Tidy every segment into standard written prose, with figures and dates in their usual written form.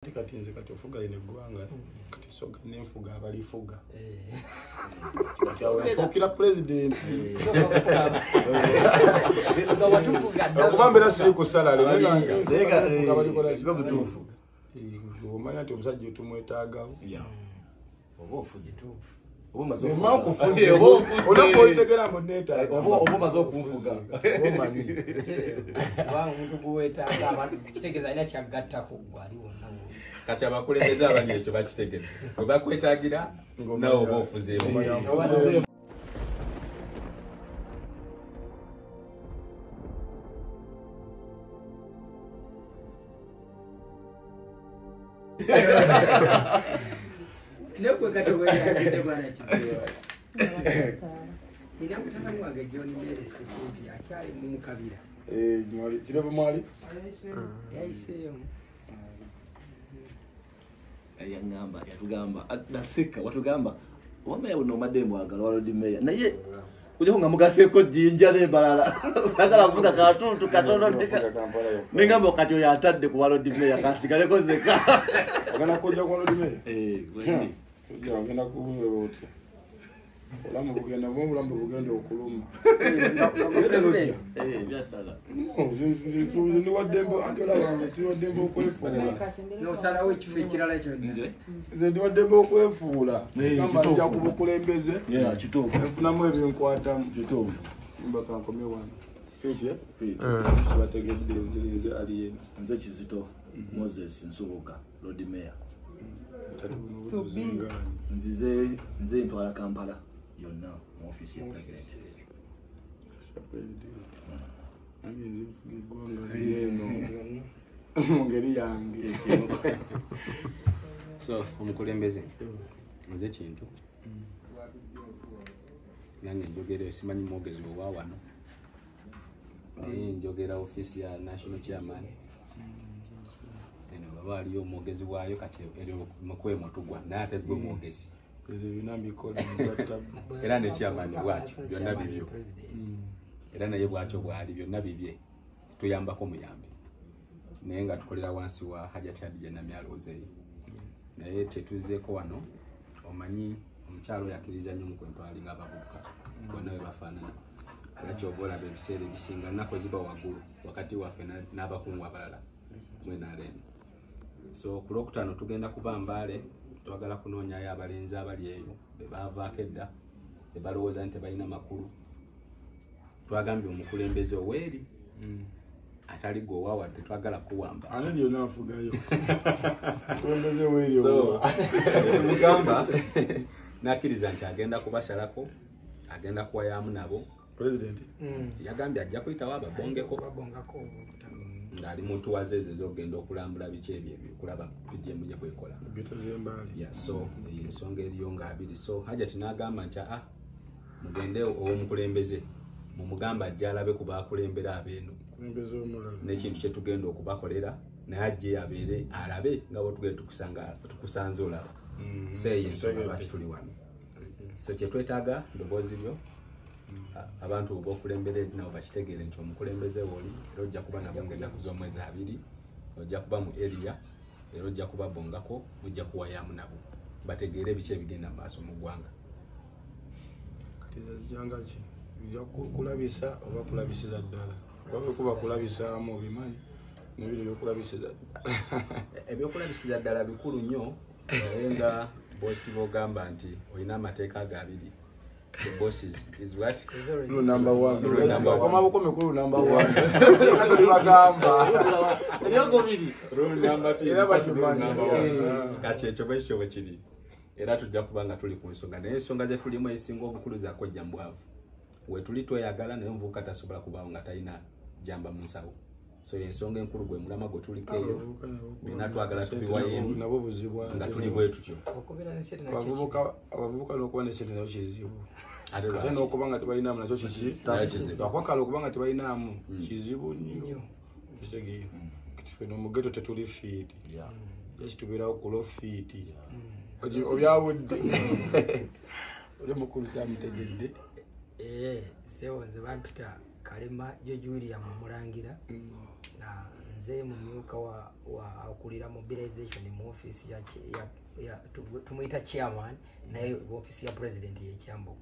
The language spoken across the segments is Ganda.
Kati nze kati ofuga ine gwanga kati soga nenfuga abalifuga kati awe fukira president okubambira siri ku salary nenga balikola kiba butufu omanya nti omusajja otumwetaagawo oba ofuzi tu oba mazo okufuzi onakoyitegera mbo neta oba mazo okunfuga omanyi wa omuntu kuwetaaga abantu kitegeeza ina kyagattako gwali wonna kati abakulembeze abali ekyo bakitegedde bwe bakwetaagira nawe oba ofuzeemu nekwe kati weyagidde bwana kiziwa era mutata mwange John Mere Sekimpi akyali mu Mukabira kireve mwali yayiseemu yangamba yatugamba naseka watugamba wamaya buno madembo agala walodi meya naye uje nga mugaseko jinja ne balala sagala kuvuga katuntu katono ningamba kati oyo atadde ku walodi meya kasigale kozeka agana koja ku walodi meya wendi ngenda kubuwe bote olamu bugenda bw'obulambu bugenda okuluma byasala ndi waddembo anti olaba ndi waddembo okwefuula n'osalawo ekifo ekirala ekyo nze ndi waddembo okwefuula gamba nja ku bukulembeze kituufu nfunamu ebinkwatamu kituufu mbaka nkomye wano fiti bategese nze aliyena nze Kizito Moses Nsubuga Lord Mayor nze ntwala Kampala yonna mu office ya president ngeri yange so omukulembeze nze kintu nange njogera simanyi mwogezi wa wano naye njogera office ya national chairman baba aliyo omwogezi waayo kati mukwemo tugwa naye ate gwe mwogezi era ne chairman bwatyo byonna bibyo era naye bwatyo bwali byonna bibye tuyambako muyambi naye nga tukolera wansi wa Hajati Hadija Namyalozeeyi naye tetuzeeko wano omanyi omukyalo yakiriza nnyo mukwentwali nga abavubuka bonna we bafaanana era kyoba olaba ebiseera ebisinga nnaku ziba waggulu wakati waffe n'abakungu abalala mwenaaleni so ku Lwokutaano tugenda kuba Mbale twagala kunoonyayo abalenzi abali eyo bebavaako edda bebalowooza nti tebalina makulu twagambye omukulembeze oweeri atali gwe owawadde twagala kuwamba ani lyonna nfugayo omukulembeze weeri tumugamba n'akkiriza nti agenda kubasalako agenda kuwayaamu nabo president yagambye ajja kuyitawo ababongeko ng'ali muntu wazeeze zogenda okulambula biki ebyo kulaba pijemu gye bwekola geto z'embaali so ensonga eriyo nga abiri so Hajati n'agamba nti mugende ow'omukulembeze mumugamba ajja alabe ku baakulembera abeeno n'ekintu kye tugenda okubakolera naye ajje abeere alabe nga bwe tugenda tukusanze olaba seeyo ensonga lwaki tuli wano so kye twetaaga ddoboozi lyo abantu b'okulembera nabo bakitegeere nti omukulembeze woli era ojja kuba nabo ng'ennaku z'omwezi 2 ojja kuba mu area era ojja kuba bongako ojja kuwayaamu nabo bategeere biki ebigenda mu maaso mu ggwanga kati zijjanga ki ojja kulabisa oba kulabisiza ddala oba kuba kulabisaamu obimanyi nebiro ebyokulabisiza ebyokulabisiza ddala bikulu nnyo naye nga boosi b'ogamba nti olina amateeka ga 2 the bosses is what? Rule number 1. Kama buko mikuru number 1. Bagamba. Rule number 2. Era bakimanyi. Kati ekyo bwekyo bwe kiri. Era tujja kubanga tuli ku nsonga naye ensonga ze tulimu esinga obukulu za kojja mbwavu. We tuli tweyagala naye nvuka tasobola kubawo nga talina jamba mu nsawo. So ensonga enkulu gwe mulama gwe tuliko eyo byonna twagala tubiwayeemu nabo buzibwa nga tuli bwe tutyo abavubuka n'okuba nesente nayo kizibu ate n'okuba nga tebalinamu nakyo kizibu okuba nga tebalinamu kizibu nnyo kitegeera ffe n'omugeto tetuli fiiti ekitubeerawo kulo fiiti obyawudde oli mukulu samutegedde sewoze bampita Kalema George William Murangira nze mumyuka wa akulira mobilization mu office ya tumuita chairman naye office ya president ye Kyambogo.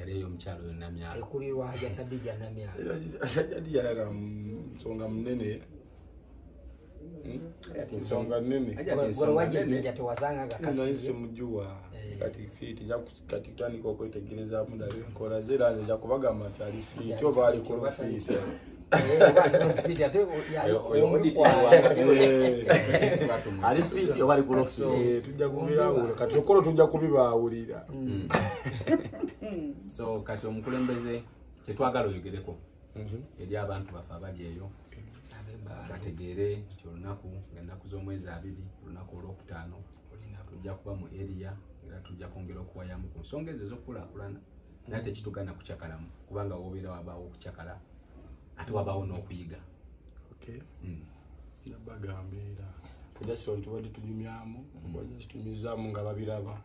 Ereyo mchalo yo Namyalo. Ekulirwa Hajati Hadija Namyalo. Hajati Hadija yaga nsonga munene. Nsonga nene. Goro wajja tewasanga gakasi. Nise mujua kati fiti kati tani ko kwetegereza mudari nkola zera nza kubagamba atali fiti oba ali ku fiti. Ali fiti oba ali ku fiti. Tujja kubirawo kati okolo tujja kubibawulira. So kati omukulembeze kyetwagala oyogereko eri abantu bafe abali eyo bategeere nti olunaku ng'ennaku z'omwezi 2 olunaku olwokutaano tujja kuba mu area era tujja kwongera okuwayamu ku nsonga ezo ez'okulaakulana naye tekitugana kukyakalamu kubanga wobeera wabaawo okukyakala ate wabaawo n'okuyiga. Nabagambira kujja nti wadde tunyumyamu wajja kitumizaamu nga babiraba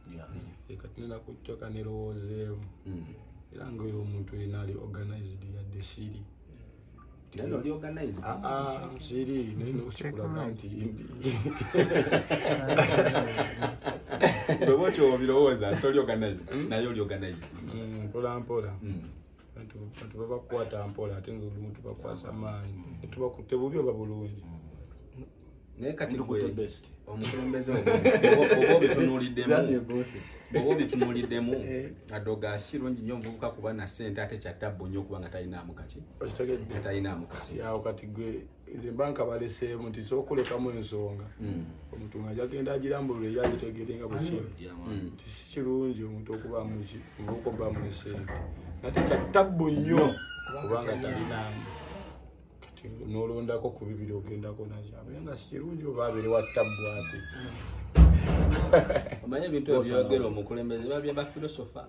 kati nina kutoka nerowoozeemu era ngaera omuntu yena ali organized yadde siri nano oli organized siri naye nokikulaga nti imbi bwe bwotyo obirowooza nti oli organized naye oli organized mpola mpola bantu babakwata mpola ate nga olumu tubakwasa maanyi netubakutte bubi oba bulungi naye kati gwe omukulembeze oba obitunuuliddemu adoga kirungi nnyo omuvubuka kuba na ssente ate kyatabbo nnyo okuba nga talinaamu kaki talinaamu kasi yawo kati gwe nze banka baleseemu nti sookulekamu ensonga omuntu nga jagenda agirambulula era agitegeere nga bwekiri nti si kirungi omuntu okuba muvubuka oba mu ssente nate kyatabbo nnyo kubanga talinaamu nolondako ku bibiri ogendako nakyo abe nga si kirungi oba abere wattabbu ate omanye ebintu ebyogera omukulembeze babya bafilosofa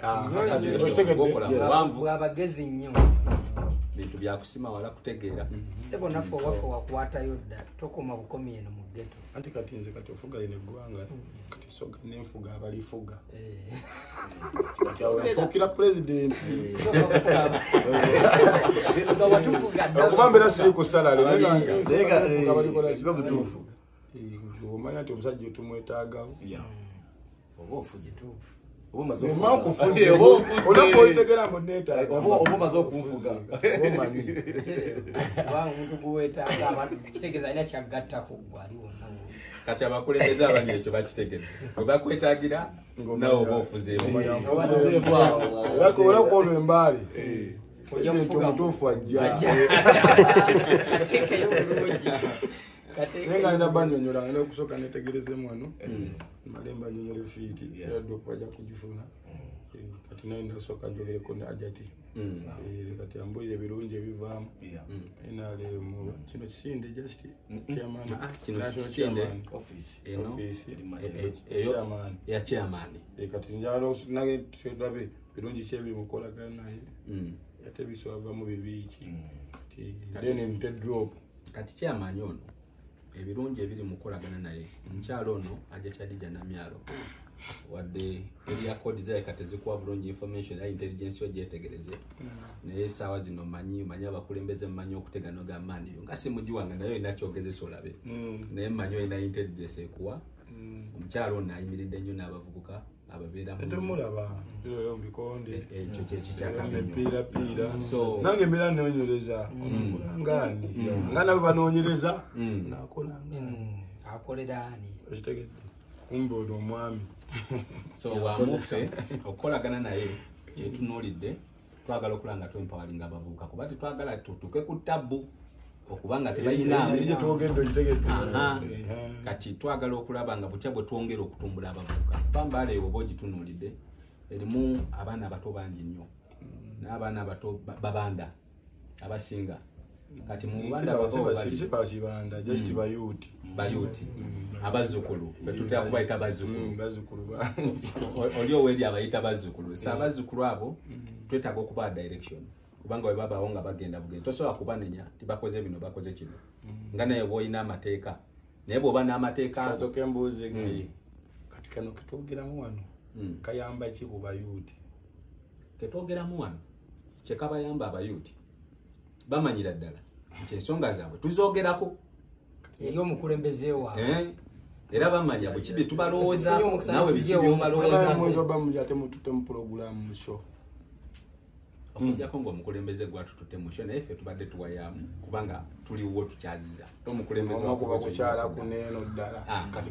bwabagezi nnyo bintu byakusima wala kutegeera sebo naffe owaffe wakwatayo dda tokoma bukomi eno mu ghetto anti kati nze kati ofuga lino eggwanga kati soga nenfuga abalifuga kati awo yafuukira pulezidenti okuba mbeera siri ku salale nayefuga butuufu omanya nti omusajja otumwetaagawo oba ofuzi onakuotegera mbu neetaaga oba omaze okunfuga kubanga omuntu guweetaaga kitegeeza alina kyagattako gwali wonna kati abakulembeze abali ekyo bakitegedde bwe bakwetaagira nawe oba ofuzeemu olako olwo embaali nti omutuufu ajja nenga alina banyonyola alina okusooka netegerezemu wano malemba nyonyola efiiti eradde okubajja kugifuna kati naye nasooka njogereko ne Hajati kati ambulire birungi ebivaamu nalemu kino kisinde just chairman kati njalo nage tulabe birungi ki ebiri mukolagana naye ate biswavamu bibiiki kati then nte drop kati chairman ono ebirungi ebiri mukolagana naye omukyalo ono Hajati Hadija Namyalo wadde area code zaye kati zikuwa bulungi information ya intelligence ogyetegereze naye saawa zino manyi abakulembeze mmanyi okutegana ogambani nga simugiwanga nayo inakyogezesa olabe naye mmanyi olina intelligence ekuwa omukyalo ono ayimiridde nnyo n'abavubuka ababeera temulaba mbikonde ekyo kyekikyakamenya so nange mbeera nonyereza omukulangani nga nabo banoonyereza nakolangani akolera ani okitegedde kumbe olwo omwami so wamuffe okukolagana naye kyetunuulidde twagala okulanga twempawalinga abavubuka kuba tetwagala tutuke ku tabbu okubanga tebayinaamu twogedde okitegedde kati twagala okulaba nga butya bwe twongera okutumbula abavubuka pambaala eyo oba ogitunuulidde erimu abaana abato bangi nnyo n'abaana abato babanda abasinga kati mu banda bakibanda just bayuti abazzukulu betutera kubayita bazzukulu oli oweri abayita bazzukulu si abazzukulu abo twetaaga okuba direction kubanga bwe babaawo nga bagenda bugenzi tosobola kubanenya tibakoze bino bakoze kino nga naye bw'olina amateeka naye bw'oba n'amateeka azoka embuuzi kati kano ketwogeramu wano kayamba ki ku bayuti ketwogeramu wano kyekabayamba abayuti bamanyira ddala nti ensonga zaabwe tuzoogerako eri omukulembeze waabwe era bamanya bwe kibi tubalowooza nawe bikibi omalowooza bamulya temutute mu pulogulaamu musho okujjako ng'omukulembeze gwatututte musho naye ffe tubadde tuwayaamu kubanga tuliwo tukyaziza omukulembeze wakubakukyala kuneeno ddala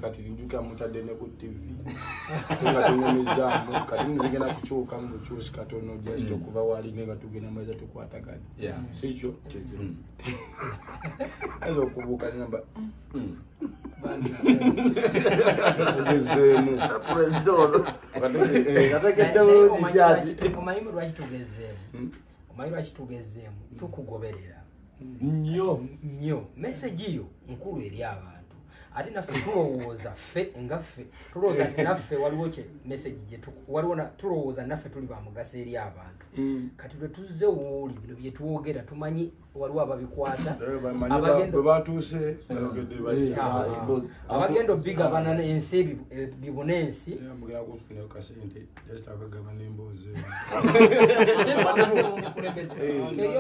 kati njuka mutadde ne ku tv nga tunyumizaamu kati nzigenda kukyuka mu bukyusi katono just okuva wali nenga tugenda maiza tukwatagana sikyo aza okubuuka ngamba tugezeemu omanyi lwaki tugezeemu tukugoberera nnyo meseji yo nkulu eri abantu ate naffe tulowooza tulowooza nti naffe waliwo kye meseji tulowooza naffe tuli bamugaso eri abantu kati lwe tuzze wooli bino bye twogera tumanyi waliwo ababikwata abagenda obigabana ensi bibunensi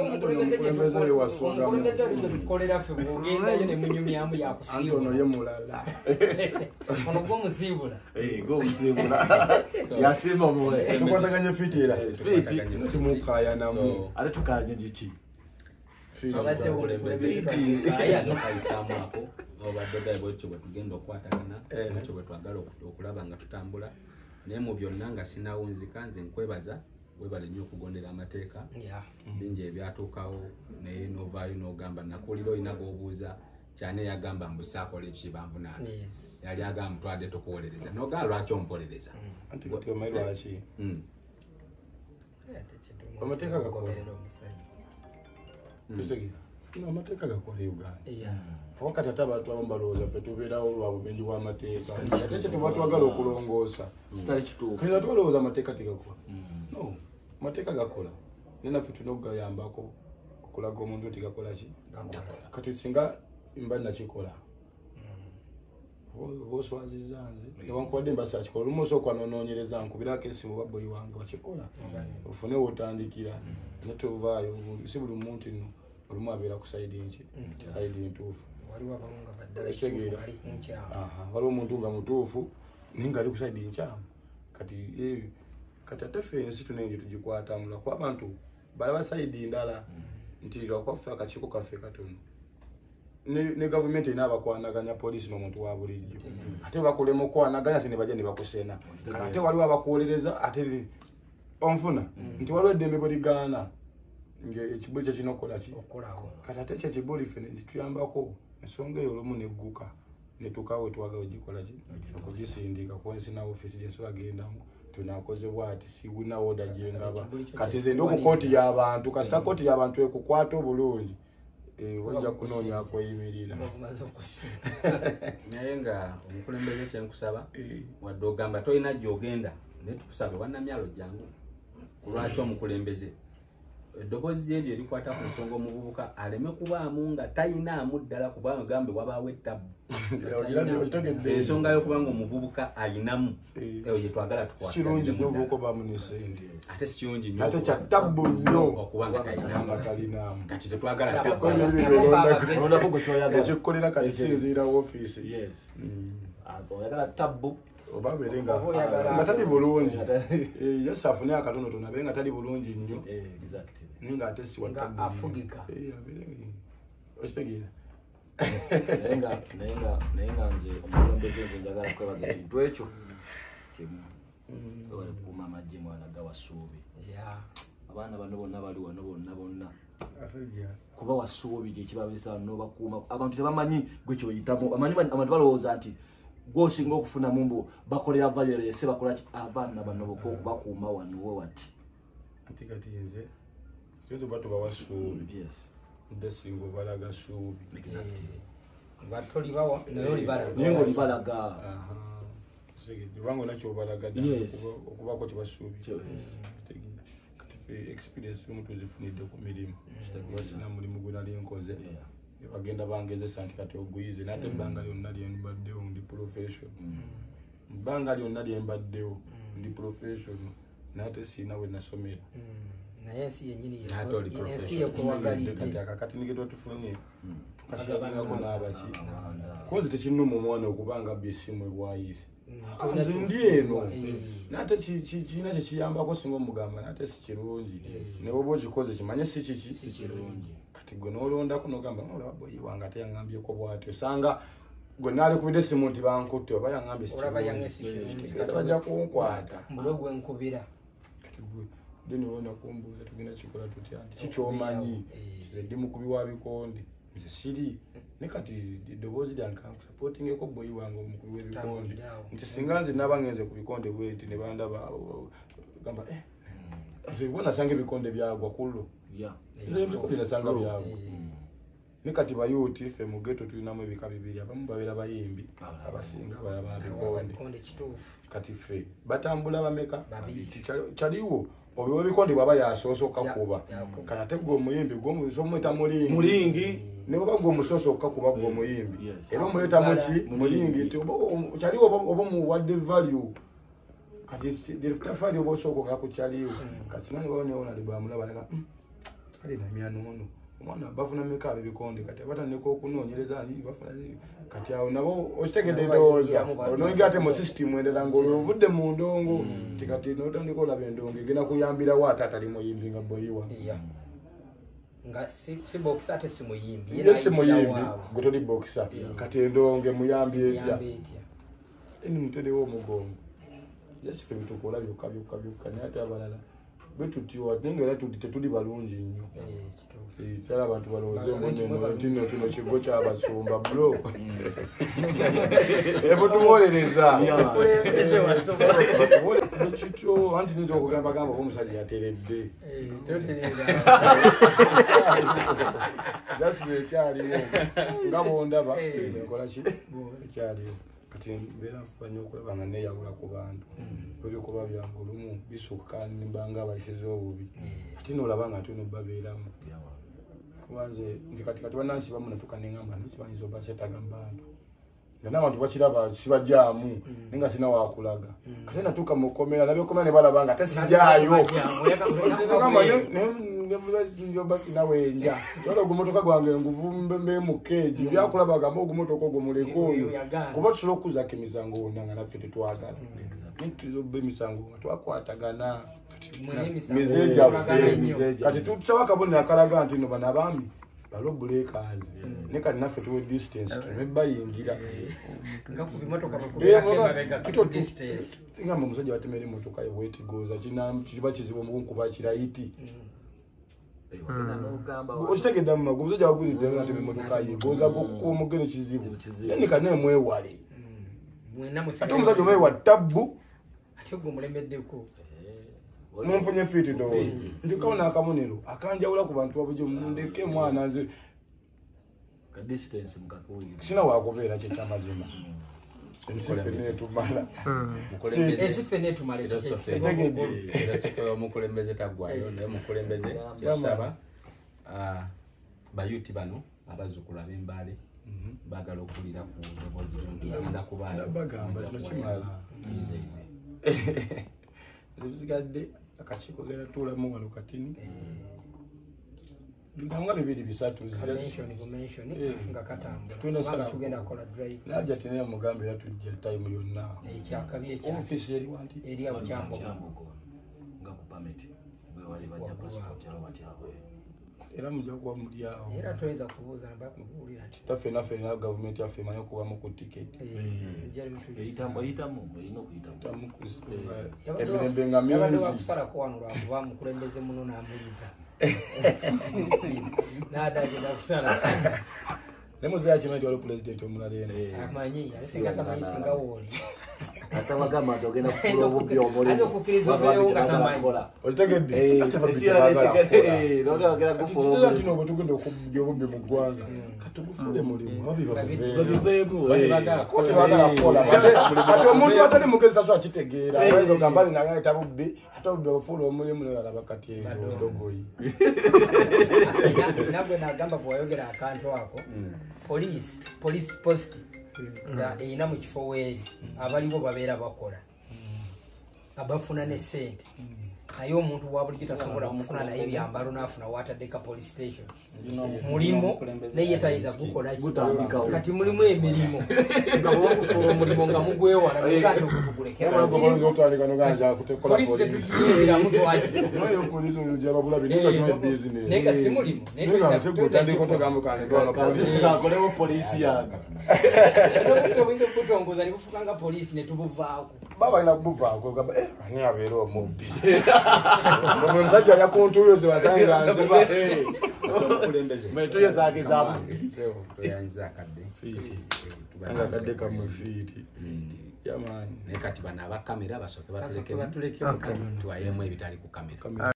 omukulembeze oli gyetukolera ffe bwogendayo ne munyumyamu yakusiibula ono gwomusiibula yasimba omuwe tukwataganye fiti era timukayanamu ate tukanye giki kayisaamu ako obadde bwekyo bwe tugenda okukwatagana ekyo bwe twagala okulaba nga tutambula naye mu byonna nga sinawunzika nze nkwebaza webale nnyo okugondera amateeka bingi ebyatuukawo naye novaayo n'ogamba nakuwulira olina g'obuuza kyane yagamba mbusaakola ekibanvunaana yali agamba mutwadde tukuwolereza nogamba lwaki ompolereza anti kati omanyi lwaki amateeka gakola amateeka gakola Uganda wakati ate abantu abamu balowooza ffe tubeerawo lwa bumenyi bw'amateeka ate kye tuba twagala okulongoosa kera tubalowooza amateeka tegakola no amateeka gakola naye naffe tulina okugayambako okulaga omuntu nti gakola ki kati singa mba nakikola boswaziza nze newankubadde mbasa kikola olumu osooka nonoonyereza nkubirako esimu babboyi wange wakikola ofune wotandikira naye tovaayo si buli muntu nno olumu abeera ku sayidi nki sayidi ntuufu waliwo omuntu nga mutuufu naye nga ali ku sayidi nkyamu kati ate ffe ensi tunenje tugikwatamu lwakuba abantu balaba sayidi ndala nti lwakwaffe akakiiko kaffe katono ne gavumenti ina abakwanaganya poliisi n'omuntu wa bulijjo ate bakulema okwanaganya ate ne bajja ne bakusena ate waliwo abakuwolereza ate onfuna nti waliwo eddembe bwe ligaana ekibuli kyekina okukola ki kati ate kyekibuli ffe netuyambako ensonga eyo olumu negguka netukawo twaga ogikola ki okugisindika kwensi na ofiisi gyensobola gendamu tunakozebwa ati siwina oda gyengaba kati nze ndi okukooti y'abantu kasita kooti y'abantu ekukwata obulungi wajja kunoonya kweyimirira naye nga omukulembeze kyenkusaba wadde ogamba tolina gy'ogenda naye tukusabe wannamyalo jangu kulwaki omukulembeze eddoboozi lye lye likwata ku nsonga omuvubuka aleme kubaamu nga tayinaamu ddala kubanga ogambe wabaawo ettabu ensonga y'okubanga omuvubuka ayinamu eyo gye twagala tukirungi nnyo obuuka baamu n'esente ate si kirungi nnyo ate kya ttabbu nnyo okubanga talinaamu kati tetwagala ekikukolera kati sinziira woofiisi oyagala tabbu oba abeere nga tali bulungi yesi afune akatonotono abeere nga tali bulungi nnyo naye nga ate afugika okitegeera naye nga nze omukulembeze nze njagala kwebaza ekintu ekyo kimu okuuma amagye mwana gawasuubi abaana bano bonna bali wano bonna kuba wasuubi gyekibabisa nobakuuma abantu tebamanyi gwe kyoyitamu abantu balowooza nti gwosinga okufuna mumbu bakolera violence bakolaki abaana bano bakuuma wano wati anti kati nze tuba tubawa suubi nde singa obalaga suubi naye ngaolibalaga kubanga nakyobalaga okubako tebasuubi experience omuntu zifunidde ku mirimu wasina mulimu gwe nali nkoze bagenda bangezesa nti kati oguyize nate ebbanga lyonna lyembaddewo ndi profession ebbanga lyonna lyembaddewo ndi profession nate siina we nasomera naye ensi yennyini N'atoli ensi yekuwagalidde kati akakati nigito tufunye tukashirabirako n'abaki kozi tekinnuma omwana okubanga besimu ebwayise nze ndi eno nate kiina kyekiyambako singa omugamba nate si kirungi ne oba okikoze kimanye si kirungi kati gwe n'olondako n'ogamba olaba boyi wange ate yaŋŋambyeko bw'atyo osanga gwe naalekubidde esimu nti bankutte oba yaŋŋambye si kirungi kati bajja kunkwata mulogo enkubira kati gwe niwona kumbuuza tugenda kikola tutya nti kikyomanyi nze ndi mukubi wa bikonde nze siri ne kati eddoboozi lyange kankusapootingeko boyi wange omukubi w'ebikonde nti singa nze naba ngenze ku bikonde bweti ne bandaba gamba nze bo nasanga ebikonde byagwa kullo nze nasanga byagwa ne kati bayuuti ffe mu geto tulinamu ebika bibiri abamu babeera bayimbi abasinga abalaba bikonde kati ffe batambula bameka kyaliwo obiwa ebikonde bwaba yasoose okkakuba kati ate gwe omuyimbi gwomweta mulingi ne bwaba gwe omusoose okkakuba gwe omuyimbi era omuleetamu ki mulingi kyaliwo oba muwadde value kati value oba osooka nga ku kyaliwo kati singa nebaonewona libamulaba naga kale namyanoono omwana bafuna meka abebikonde kati abatandika okunoonyereza bafuna kati awo nabo okitegedde endowooza onoyingira ate mu system endala ng'ovudde mu ndongo nti kati notandika olaba endongo egenda kuyambirawo ate atali muyimbi nga boyiwa nga si boxer ate si muyimbi ye si muyimbi gwe toli boxer kati endongo emuyambi etya eni muterewo omugongo yesife bitukola byokka naye ate abalala betutiwa nenga era tetuli balungi nnyo kyala abantu balowooze muno kino kigo kyabasumba blo ebutuwolereza kityo anti niyinza okugambagamba oba omusajja yateredde gasire ekyaliwo nga bondaba enkola ki ekyaliwo kati mbeera nfuba nnyo okulaba nga neeyawula ku bantu ebyokuba byange olumu bisukka nimbanga abayisiza obubi ate noolaba nga ate nobabeeramu kubanze nti kati bannansi bamu natuka neŋŋamba nekimanyiza oba seetagamba bantu nga n'abantu bakiraba sibajjaamu naye nga sina wakulaga kati natuuka mu kkomera nabyokomera ne balaba nga tesijaayo njoba sinawenja wala ogumotoka gwange nguvu mbe mu keegi byakulaba gamba ogumotoka ogwo muleka oyo kuba tusobola okuzako emisango wonna nga naffe tetwagala nituzoba emisango nga twakwatagana mize gyaffe kati tusawo akabonero akalaga nti no bano abaami balo bulekazi ne kati naffe tuwe distance tuleme bayingira ngamba omusajja watemera emotoka ye bwetigoza kiba kizibu omukunkuba kirayiti okitegedde mu magulu omusajja wagulidde natema emotoka ye goza gokukuba omugere kizibu yani kane mwewale ate omusajja omwewa tabbu munfunye fiiti ndowooza ndikawo n'akabonero akanjawula ku bantu babujo mundeke mwana nze sina wakubeera kyekyamazima omukulembeze tagwayo naye mukulembeze tusaba bayuti bano abazzukulu ab'embaale baagala okuwulira ku ndoboozi gyogenda kubagamba kino kimala ebizigadde akakiiko genda tuulamu wano katini nga bibiri bisatu najja tinaye mugambe era tujja time yonna ofiisi eri wanti era mujja kuba mulyawo taffe naffe na gavumenti yaffe emanyi okubamu ku tiketi emirembe nga mingi wakusalako wano lwakuba mukulembeze muno n'amuyita n'adagenda kusala nemuzeya kimanyi ti waliwo pulezidenti omulala eno amanyi singa tamanyi singa wooli atabagamba nti ogenda kufula obubbi omulimu okitegedde tino bwe tugenda okubya obubbi mu ggwanga katugufule mulimu ati omuntu atali mugezi tasobola kitegeera ayinza ogamba linagaleeta bubbi ate obubbi obufuula omulimu nalaba kati endogoyi nagwe nagamba bwewayogera akantu ako police post nga eyina mu kifo weeri abaliwo babeera bakola abafuna ne sente naye omuntu wa buli kitasobola kufuna naye byambalo n'afuna watadeka police station mulimo naye tayiza gukola kati mulimu emirimu nga bwokufuna omulimo nga mugwewala noganje okutugulekera polisi tetukiira mutwalinega si mulimu oyinza okutongoza nekufukanga polisi netubuvaako baba ina kubuvaako ani abeera omubbi omusajja yakuntuyo zebasanga nzeba metuyo zake anga kadde kamwe fiiti yamani naye kati bano abakamera basooke batuleke tuwayemu ebitali ku kamera